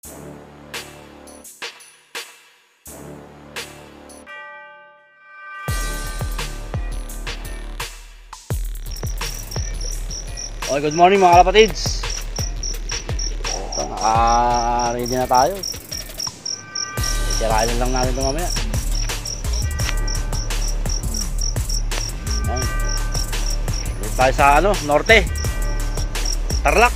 Okay, good morning mga kalapatids. Ready na tayo. Sirain lang natin ito mamaya. Dito tayo sa norte, Tarlac.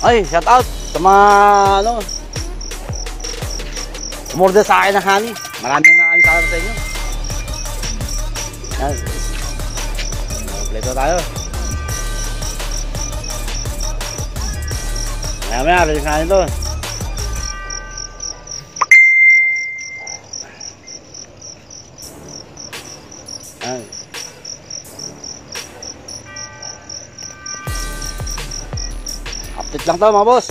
Ay, shout out sa mga umorder sa akin ng honey. Maraming salamat sa inyo. Yan. Kompleto tayo. Maya release natin ito. Yan. Update lang to mga boss.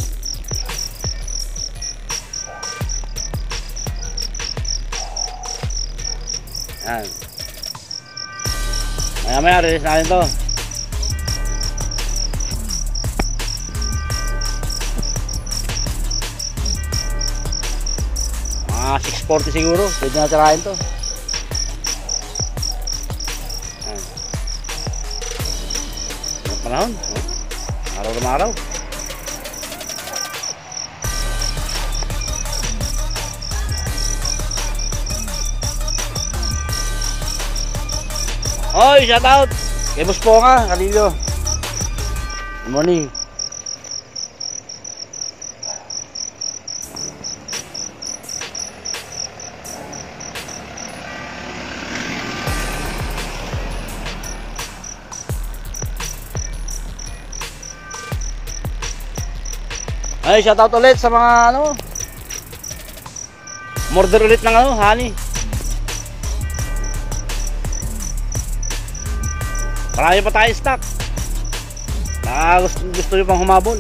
Yan. Maya release natin to. Mga 640 siguro. Pwede na tirahin to. Yan. Ang panahon, araw na araw. Hoy, shout out kay Boss Ponga, Kalilyo. Good morning. Ay, shout out ulit sa mga order ulit ng honey. Marami pa tayo stock. Gusto nyo pang humabol.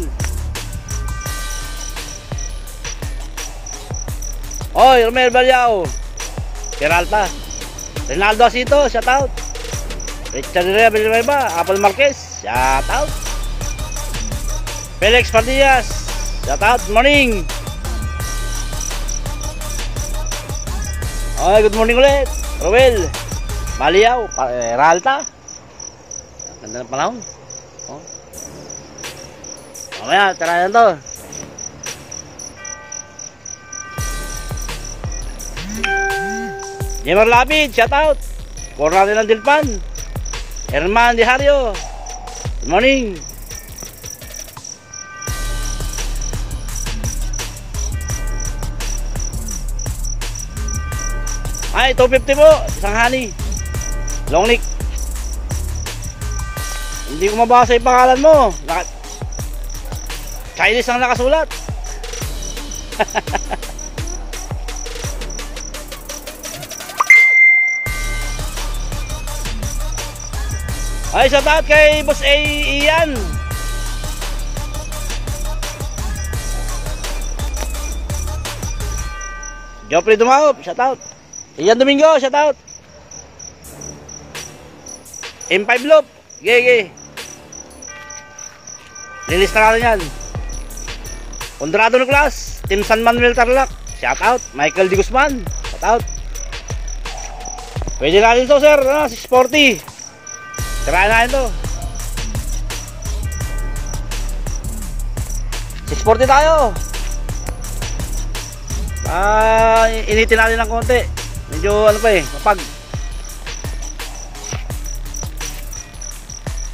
Oy, Romel Balyao, Peralta, Rinaldo Asito, shout out. Richard Rivera, Apple Marquez, shout out. Felix Padillas, shout out. Morning. Oy, good morning ulit. Romel Balyao, Peralta. Ganda ng panahon. Mamaya, tara yan to. Jemar Lapid, shout out. Corner natin ng Dilpan. Herman Dihario, good morning. Ay, 250 po. Isang honey. Long neck. Hindi ko mabasa yung pangalan mo. Chinese ang nakasulat. Ay, shout out kay Boss A. Ian. Joffrey Dumaop, shout out. Ian Domingo, shout out. M5 Loop, gege. Release na natin yan. Kondrado Nicolas, Team San Manuel Tarlac, shout out. Michael D. Guzman, shout out. Pwede natin to sir, 640. Tirahin natin to. 640 tayo. Initin natin ng konti. Medyo kapag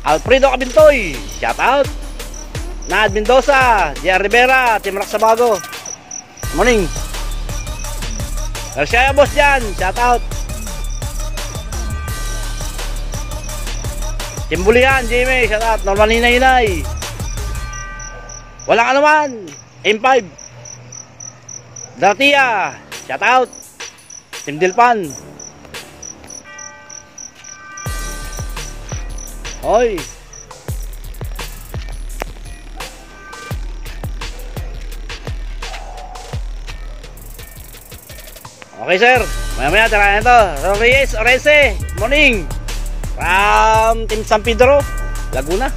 Alfredo Cabintoy, shout out. Nad Mendoza, J.R. Rivera, Team Rock Sabago, morning. Garcia boss dyan, shout out. Team Bulihan, Jamie, shout out. Norman Hinay, walang anuman. M5 Datia, shout out. Team Dilpan. Oy. Okay sir, maya tirahin to. Reyes Orese, morning. From Team San Pedro, Laguna.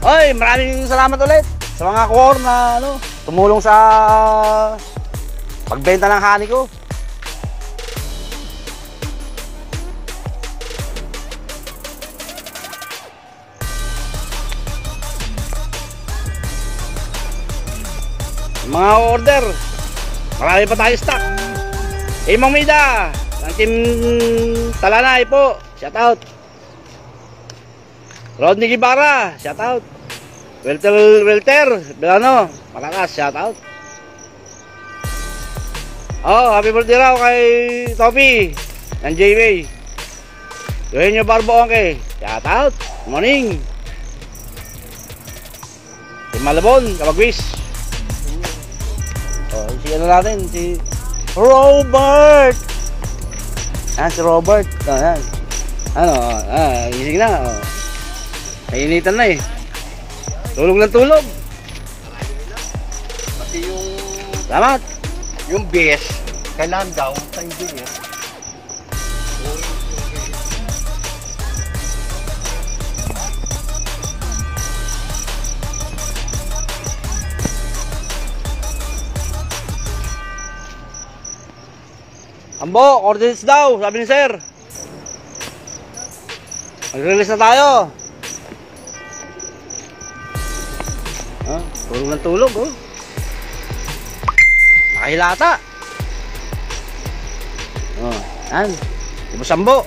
Oy, maraming salamat ulit sa mga core na ano, tumulong sa pagbenta ng honey ko. Mga order, marami pa tayo stock. Mang Mida ng team Talanay po, shout out. Rodney Guevara, shout out. Welter, Belano, malakas, shout out. Oh, happy birthday raw kay Topi ng JB. Eugenio Barboonke, shout out. Morning. Si Malabon, Kabagwis. Oh, si ano natin, si Robert. Si Robert. Oh, yan. Gising na. Oh. Nainitan na eh. Tulog ng tulog. Pati yung... Salamat. Yung base, kailangan daw sa engineer. Ambo, coordinates daw, sabi ni sir. Mag-release na tayo. Tulog ng tulog, oh. Nakahilata. Oh, yan. Ibo Sambo.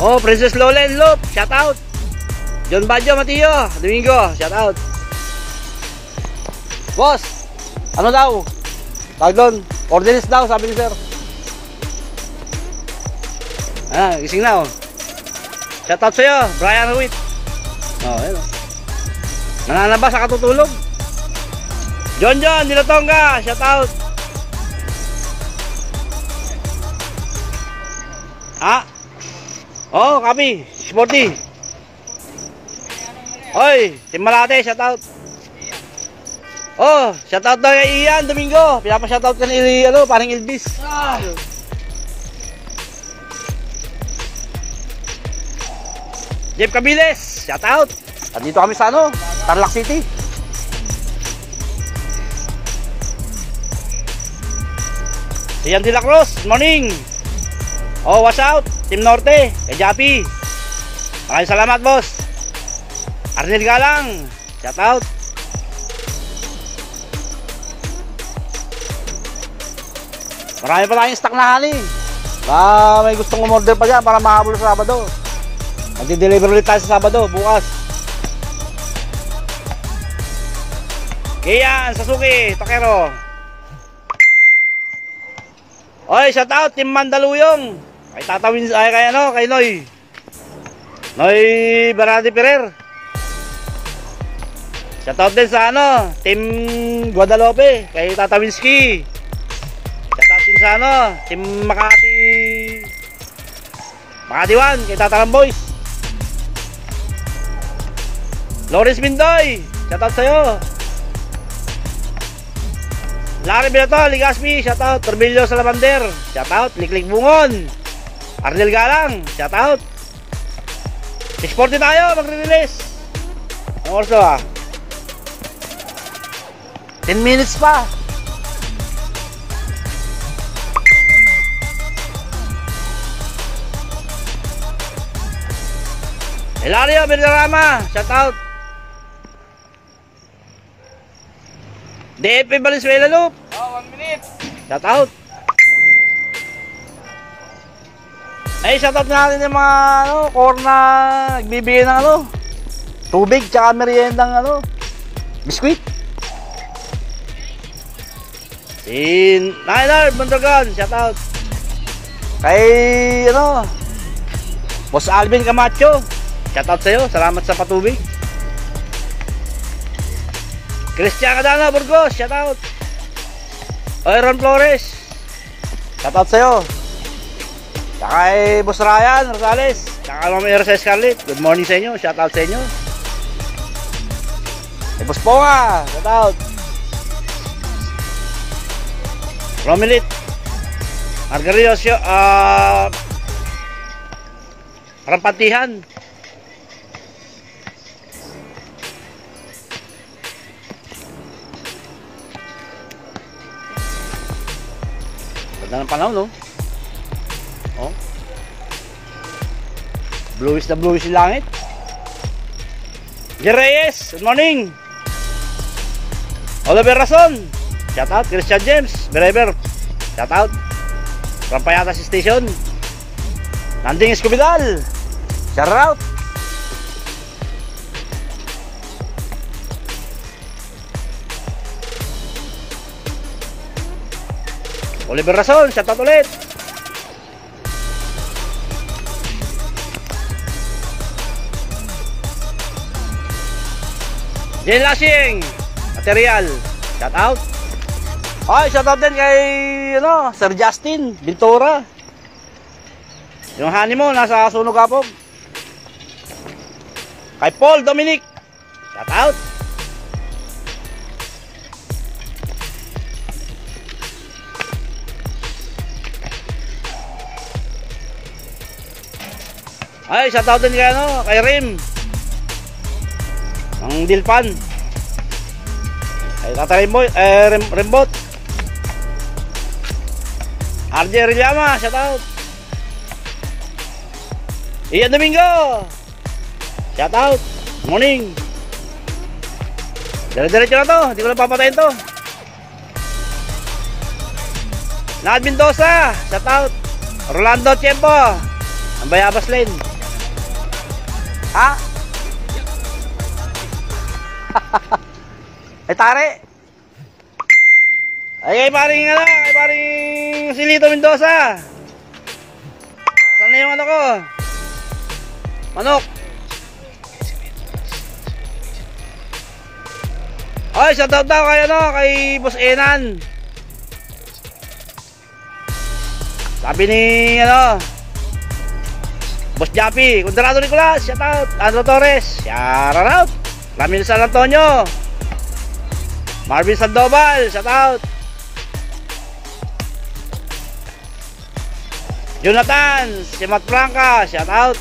Oh, Princess Lolen Lop, shout out. John Baggio Mateo, Domingo, shout out. Boss, ano daw? Tawag doon, coordinates daw, sabi ni sir. Gising na, oh. Shout out sa'yo, Brian Ruiz. Oh, ayun, oh. Nananaba sa katutulog. John Dilatonga, shout out. Oh, copy, sporty. Oy, Team Malate, shout out. Oh, shout out daw kay Ian Domingo. Pinapa-shout out ka ni paring Elvis. Jeff Cabiles, shout out. Dito kami sa Tarlac City. Ian De La Cruz, morning. Oh, what's out? Team Norte, kay Jappy. Maraming salamat, boss. Arnel Galang, shout out. Marami pa tayong stock na honey. May gustong umorder pa dyan para mahabol sa Sabado. Magdi-deliver ulit tayo sa Sabado, bukas. Kian, Sasuke, Takero. Oy, shout out Team Mandaluyong. Kay Tatawin, kay Noy. Noy Baradi Ferrer. Shout out din sa Team Guadalupe, kay Tata Winsky. Shout out din sa Team Makati 1, kay Tata Boys. Lawrence Mindoy, shout out sa'yo. Larry Binato, Ligaspi, shout out. Torbillo Salabander, shout out. Liklik Bungon, Arnel Galang, shout out. 640 tayo, magre-release. Ang oras na 10 minutes pa. Hilario Berdarama, shout out. DFP Valenzuela Loop. 1 minute. Shout out. Ay, shout out natin yung mga core na nagbibigay ng tubig tsaka meriendang biskuit. Si Nainard Mondragon, shout out. Kay Boss Alvin Camacho, shout out sa'yo, salamat sa patubig. Christian Cadana Burgos, shout out. Aaron Flores, shout out sa'yo. Tsaka kay Boss Ryan Rosales, tsaka Mama Ersa Scarlett, good morning sa inyo, shout out sa inyo. Kay Boss Ponga, shout out. Romilit. Margarito, Rampantihan. Ganda ng panahon, no? Oh. Bluish na bluish yung langit. Jereyes, good morning. Oliver Rason, shout out. Christian James, driver, shout out. From Payatas Station. Nanding Escobidal, shout out. Oliver Rason, shout out ulit. Jen Lashing, material, shout out. Ay, shout out din kay Sir Justin Bintora. Yung honeymoon nasa Sunog Apog. Kay Paul Dominic, shout out. Ay, shout out din kay Rim ang Dilpan. Ay, Tata Rembot. RJ Rillama, shout out. Ian Domingo, shout out. Morning. Dire-diretso na to, hindi ko lang papatayin to. Nad Mendoza, shout out. Rolando Tiempo, ang Bayabas Lane. Ha? Ay tare. Ay kay paring Silito Mendoza. Saan na yung ano ko? Manok. Ay, shoutout daw kay Boss Enan. Sabi ni Boss Jappy, Condrado Nicolas, shoutout. Andro Torres, shout out. Ramil San Antonio, Marvin Sandoval, shout out. Jonathan, si Matt Franca, shout out.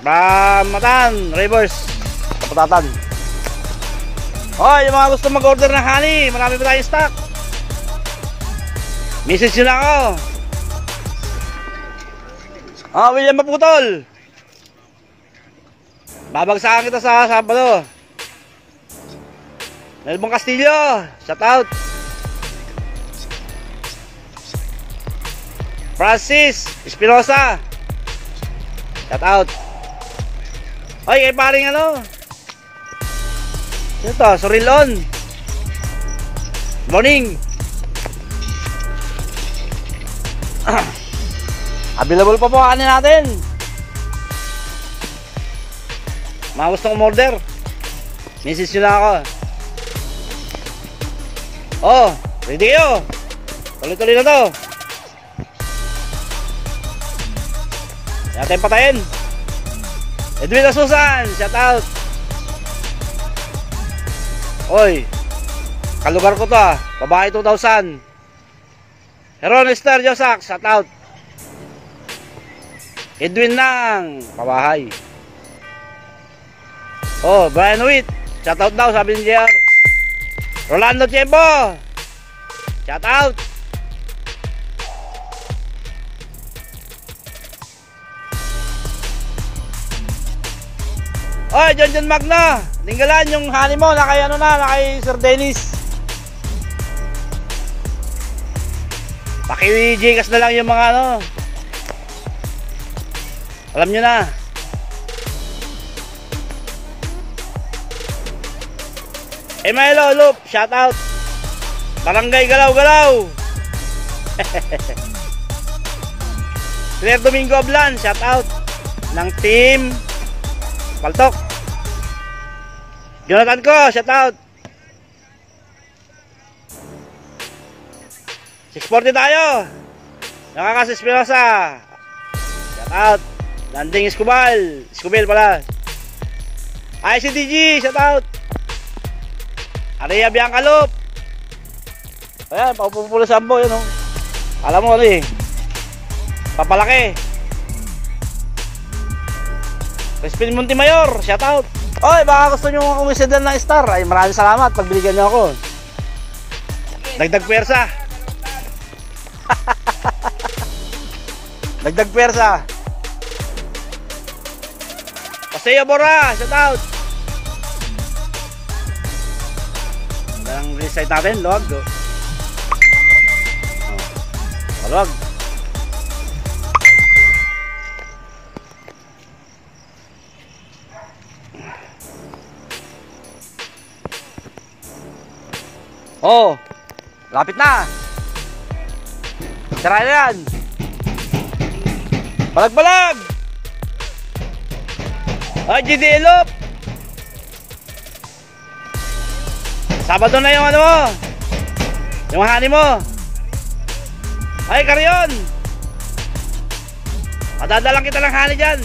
Matan, Rivers, Kapatatan. Oh, yung mga gusto mag-order ng honey, marami pa tayong stock. Message nyo na ako. Oh, William Maputol. Babagsakan kita sa Sabado. Melbon Castillo, shout out. Francis Espinosa, shout out. Oy, kay paring ito, Sorilon. Morning. Available pa po kanin natin. Mga gustong umorder, message nyo na ako. Oh, ready kayo. Tuloy-tuloy na to. Natin patayin. Edwin Susan, shout out. Oy, kalugar ko to Babae 2000. Heron Esther Josak, shout out. Edwin ng Pabahay. Oh, Brian Witt, shout out daw sabi ni JR. Rolando Tiempo, shout out. Oy, John Magna, tinggalan yung honey mo na kay kay Sir Dennis. Paki-Gcash na lang yung mga alam nyo na. Emelo Loop, shout out. Barangay Galaw-Galaw. Claire Domingo Ablan, shout out. Ng team Paltok. Jonathan ko, shout out. 640 tayo. Nakaka Espinosa, shout out. Landing Escobil pala. ICDG, shout out. Aria Biancalop, Ayan, papupulo sambo yun, oh. Alam mo ano eh. Papalaki. Crispin Montemayor, shout out. Oy, baka gusto nyo umisidal ng star. Ay, maraming salamat pag binigyan nyo ako. Dagdag pwersa. Dagdag pwersa. Paseo Bora, shout out. Ang resite natin, luwag. Oh. Maluwag. Oh, lapit na. Tara na yan. Balag-balag. Ay, GD Elop. Sabado na yung ano mo. Yung hani mo. Ay, Karyon. Madadalang kita ng hani dyan.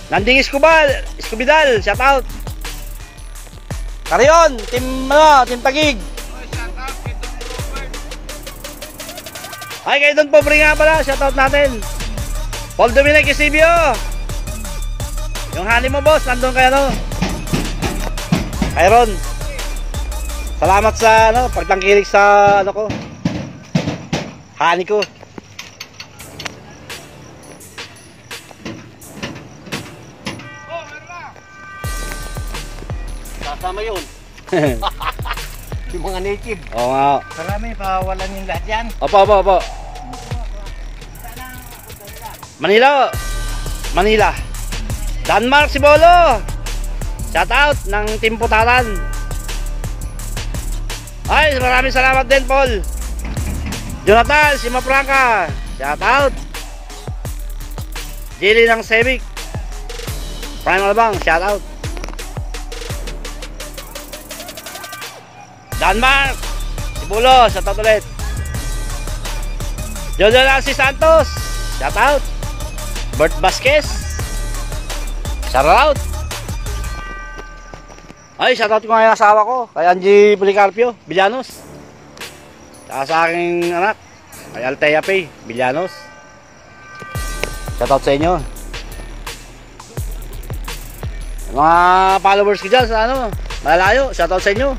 Nanding Iskubidal, shout out. Karyon, team Tagig. Ay, kayo doon pobre nga pala, shoutout natin. Paul Dominic Isibio. Yung hani mo boss, nandun kayo no. Kayron. Salamat sa pagtangkilik sa ko. Hani ko. Kasama yun. Yung mga native. Oo nga. Marami, pawalan yung lahat yan. Opo. Manila. Denmark si Bolo. Shout out ng Team Putaran. Ay, maraming salamat din, Paul. Jonathan, si Mapranca. Shout out. Jilly ng Civic. Prime Alabang, shout out. Denmark, si Bulo, shout out ulit. Jojo Lancy Santos, shout out. Bert Vasquez, shout out. Ay, shout out ko nga yung asawa ko, kay Angie Policarpio, Villanos. Saka sa aking anak, kay Altea Pay, Villanos. Shout out sa inyo. Mga followers ko dyan sa malalayo, shout out sa inyo.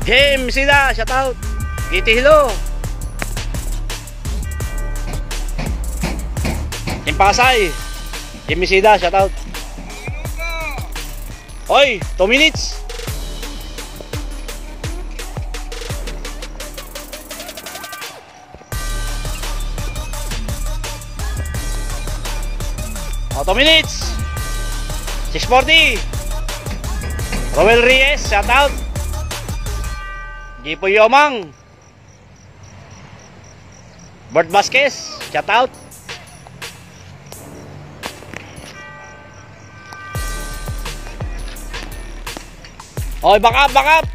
James Sida, shout out. Kitty Hilo. Team Pasay. James Sida, shout out. Oy, 2 minutes. Oh, 2 minutes. 6:40. Roel Reyes, shout out. Gipo Yomang. Bert Vasquez, shout out. Oy, back up.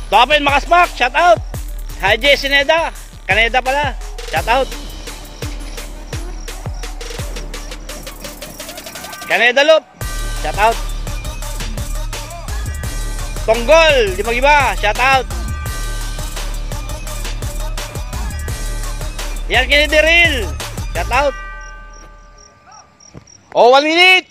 Topin Makasmak, shout out. Haji Sineda, Canada pala, shout out. Canada Loop, shout out. Tonggol, di mag-iba, shout out. Yan Kennedy Reel, shout out. Oh, 1 minute.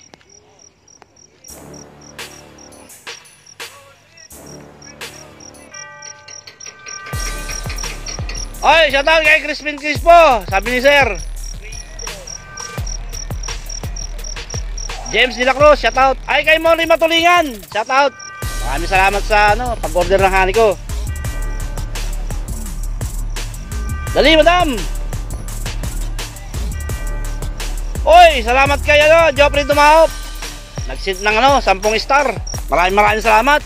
Oy, shout out kay Crispin Crispo, sabi ni Sir. James De La Cruz, shout out. Ay, kay Mori Matulingan, shout out. Maraming salamat sa pag-order ng hani ko. Dali, madam. Oy, salamat kay Joffrey Dumahop. Nag-send ng 10 star. Maraming salamat.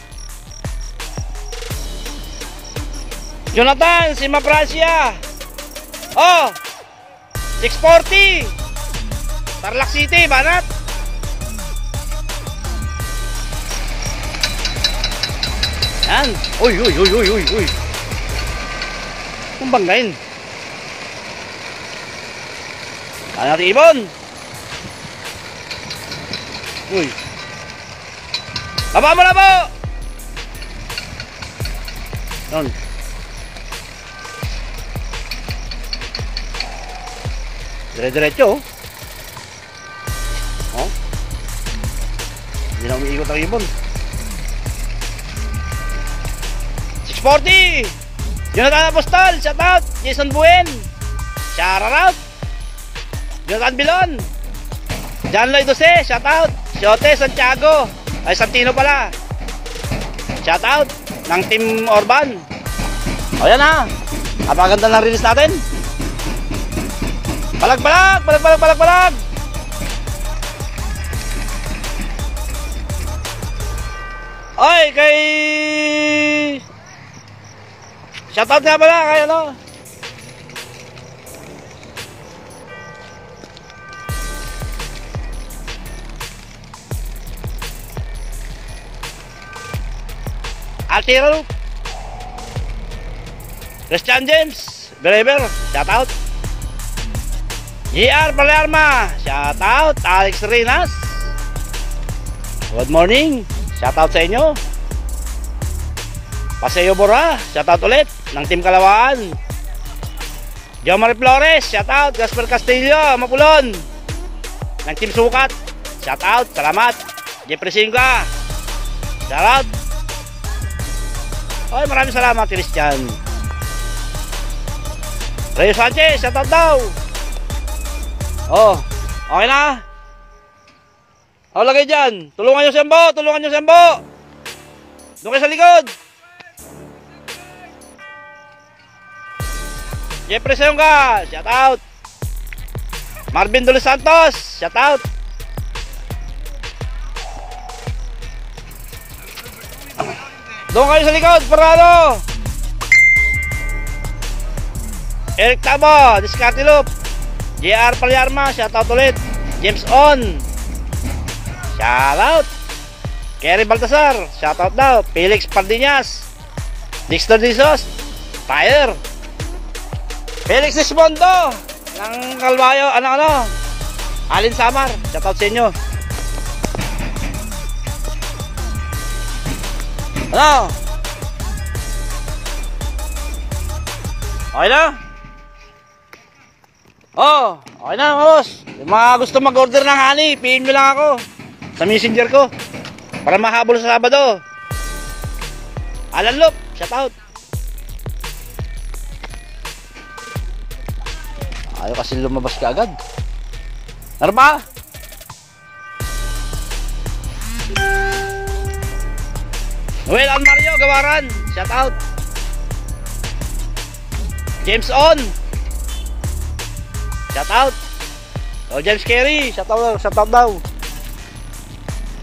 Jonathan, si Maprasia. Oh, 640. Tarlac City, Banat. Yan. Uy. Kung banggain. Kaya natin ibon. Uy. Baba mo na po. Yun. Dire-diretso. Oh. Hindi na umiikot ang ibon. 640. Jonathan Apostol, shout out. Jason Buen, shout out. Jonathan Bilon, John Lloyd Jose, shout out. Siote Santiago, ay Santino pala, shout out ng Team Orban. O yan ha, napaganda ng release natin. Balag. Ay, kay shoutout nga pala kay ano. Altiro Christian James Bereber, shoutout. JR Palerma, shoutout. Alex Rinas, good morning, shoutout sa inyo. Paseo Bora, shoutout ulit ng Team Kalawaan. Jomar Flores, shoutout. Gasper Castillo, Mapulon ng Team Sukat, shoutout, salamat. Jeffrey Singa, shoutout. Ay, maraming salamat Christian. Rayo Sanchez, shoutout daw. Oh, okay na. O, lagay dyan. Tulungan nyo si Ambo. Doon kayo sa likod. Jeffrey Seonga, shout out. Marvin Dolos Santos, shout out. Doon kayo sa likod, Parado. Eric Tabo, Discartiloop. JR Palyarma, shout out ulit. James On, shout out. Kerry Baltasar, shout out daw. Felix Pardiñas, Dexter Dizos, Fire. Felix Esmondo ng Calvayo, ano Alin Samar, shout out sa inyo. Ano? Okay na? Oh, okay na mga boss. Yung mga gusto mag-order ng honey, PM nyo lang ako sa messenger ko para mahabol sa Sabado. Alan Lop, shout out. Ayaw kasi lumabas ka agad. Narba? Noel Mario Gawaran, shout out. James On, shout out. O James Carey, shout out daw.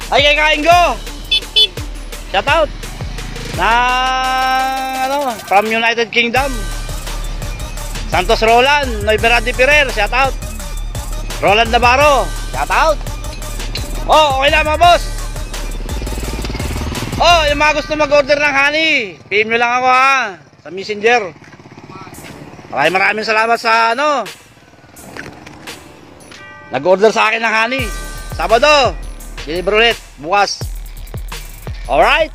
Ay kay Kaingo, shout out. Na ano, from United Kingdom. Santos Roland, Noiberadi Pirer, shout out. Roland Navarro, shout out. Oh, okay na mga boss. Oh, yung mga gusto mag-order ng honey, PM nyo lang ako ha, sa messenger. Maraming salamat sa ano, nag-order sa akin ng honey. Sabado, deliver ulit, bukas. Alright.